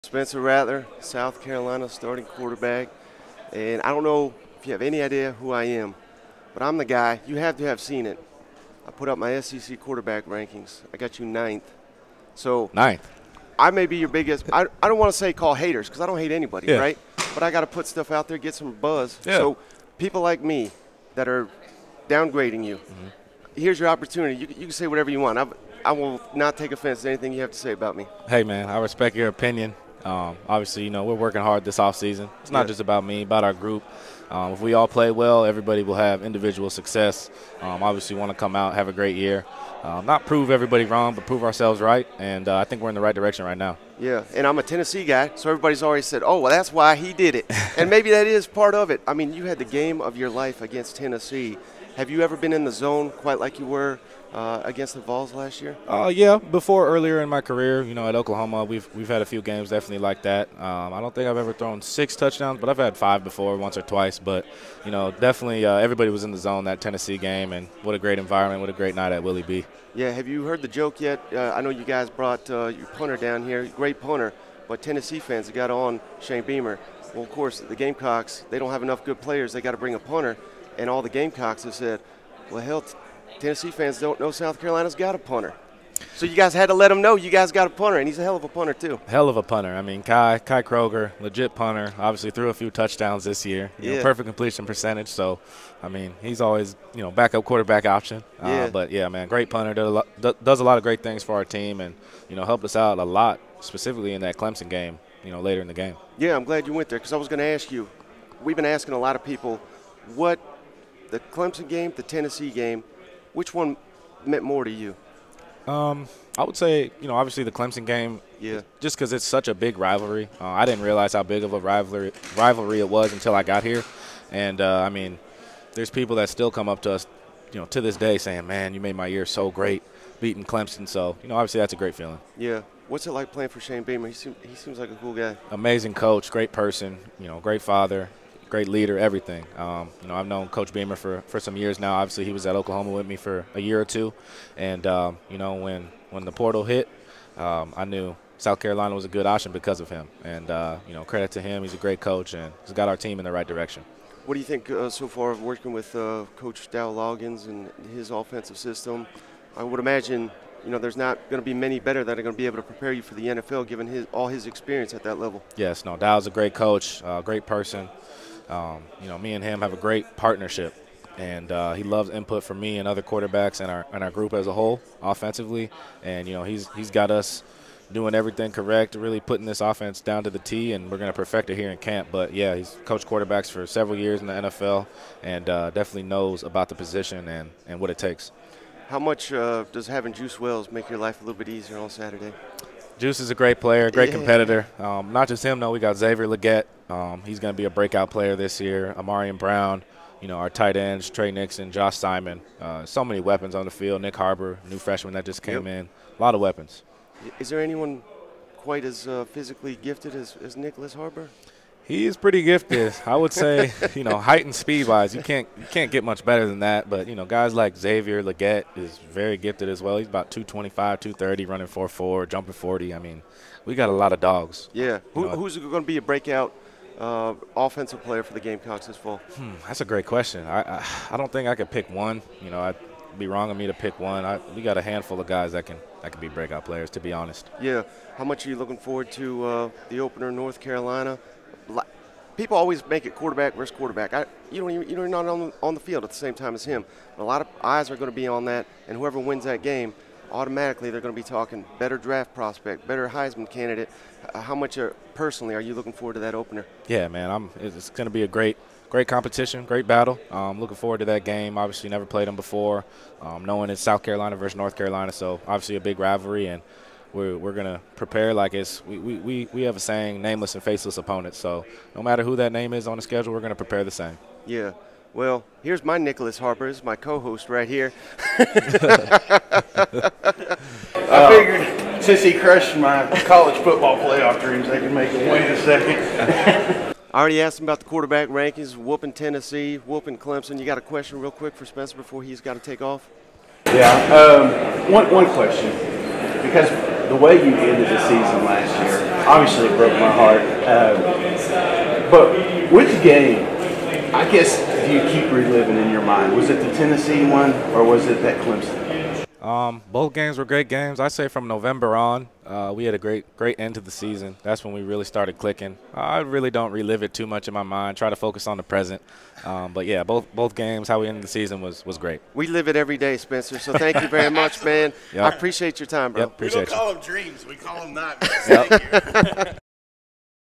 Spencer Rattler, South Carolina starting quarterback. And I don't know if you have any idea who I am, but I'm the guy. You have to have seen it. I put up my SEC quarterback rankings. I got you ninth. So Ninth. I may be your biggest. I don't want to say call haters because I don't hate anybody, Yeah. right? But I got to put stuff out there, get some buzz. Yeah. So people like me that are downgrading you, here's your opportunity. You can say whatever you want. I will not take offense to anything you have to say about me. Hey, man, I respect your opinion. Obviously, we're working hard this offseason. It's not just about me, about our group. If we all play well, everybody will have individual success. Obviously, want to come out, have a great year. Not prove everybody wrong, but prove ourselves right. And I think we're in the right direction right now. Yeah, and I'm a Tennessee guy, so everybody's already said, oh, well, that's why he did it. And maybe that is part of it. I mean, you had the game of your life against Tennessee. Have you ever been in the zone quite like you were against the Vols last year? Yeah, earlier in my career, at Oklahoma, we've had a few games definitely like that. I don't think I've ever thrown 6 touchdowns, but I've had 5 before, once or twice. But, definitely everybody was in the zone that Tennessee game, and what a great environment, what a great night at Willie B. Yeah, have you heard the joke yet? I know you guys brought your punter down here, great punter, but Tennessee fans that got on Shane Beamer. Well, of course, the Gamecocks, they don't have enough good players. They got to bring a punter, and all the Gamecocks have said, well, hell, Tennessee fans don't know South Carolina's got a punter. So you guys had to let them know you guys got a punter, and he's a hell of a punter too. Hell of a punter. I mean, Kai Kroger, legit punter, obviously threw a few touchdowns this year. Perfect completion percentage. So, I mean, he's always, backup quarterback option. But, yeah, man, great punter. Does a lot of great things for our team and, helped us out a lot, specifically in that Clemson game, later in the game. Yeah, I'm glad you went there because I was going to ask you. We've been asking a lot of people what the Clemson game, the Tennessee game, which one meant more to you? I would say, obviously the Clemson game, just because it's such a big rivalry. I didn't realize how big of a rivalry it was until I got here. And, I mean, there's people that still come up to us, to this day saying, man, you made my year so great beating Clemson. So, obviously that's a great feeling. Yeah. What's it like playing for Shane Beamer? He seems like a cool guy. Amazing coach, great person, great father, great leader, everything. I've known Coach Beamer for some years now. Obviously, he was at Oklahoma with me for a year or two. And, when the portal hit, I knew South Carolina was a good option because of him. And, credit to him. He's a great coach, and he's got our team in the right direction. What do you think so far of working with Coach Dow Loggins and his offensive system? I would imagine, there's not going to be many better that are going to be able to prepare you for the NFL given all his experience at that level. Yes, no, Dow's a great coach, great person. Me and him have a great partnership, and he loves input from me and other quarterbacks and our group as a whole offensively. And he's got us doing everything correct, really putting this offense down to the T, and we're going to perfect it here in camp. But yeah, he's coached quarterbacks for several years in the NFL, and definitely knows about the position and what it takes. How much does having Juice Wells make your life a little bit easier on Saturday? Juice is a great player, great competitor. Not just him, though. We got Xavier Legette. He's going to be a breakout player this year. Amarian Brown, our tight ends, Trey Nixon, Josh Simon. So many weapons on the field. Nick Harbor, new freshman that just came in. A lot of weapons. Is there anyone quite as physically gifted as Nicholas Harbor? He is pretty gifted. I would say, height and speed-wise, you can't get much better than that. But, guys like Xavier Legette is very gifted as well. He's about 225, 230, running 4.4, jumping 40. I mean, we got a lot of dogs. Yeah. Who's going to be a breakout offensive player for the Gamecocks this fall? That's a great question. I don't think I could pick one. I'd be wrong of me to pick one. We got a handful of guys that can be breakout players, to be honest. Yeah. How much are you looking forward to the opener in North Carolina? People always make it quarterback versus quarterback. You're not on the field at the same time as him. But a lot of eyes are going to be on that, and whoever wins that game, automatically they're going to be talking better draft prospect, better Heisman candidate. How much personally are you looking forward to that opener? Yeah, man, it's going to be a great competition, great battle. Looking forward to that game. Obviously, never played them before. Knowing it's South Carolina versus North Carolina, so obviously a big rivalry, and we're going to prepare like it's we have a saying, nameless and faceless opponents. So no matter who that name is on the schedule, we're going to prepare the same. Yeah. Well, here's my Nicholas Harper. This is my co-host right here. I figured since he crushed my college football playoff dreams, they can make a win in a second. I already asked him about the quarterback rankings, whooping Tennessee, whooping Clemson. You got a question real quick for Spencer before he's got to take off? Yeah. One question. Because the way you ended the season last year, Obviously, it broke my heart. But which game, I guess, do you keep reliving in your mind? Was it the Tennessee one, or was it that Clemson? Both games were great games. I say from November on, we had a great end to the season. That's when we really started clicking. I really don't relive it too much in my mind. Try to focus on the present. But yeah, both games, how we ended the season was great. We live it every day, Spencer. So thank you very much, man. Yep. I appreciate your time, bro. Yep, appreciate We don't call you. them dreams. We call them nightmares. Thank you.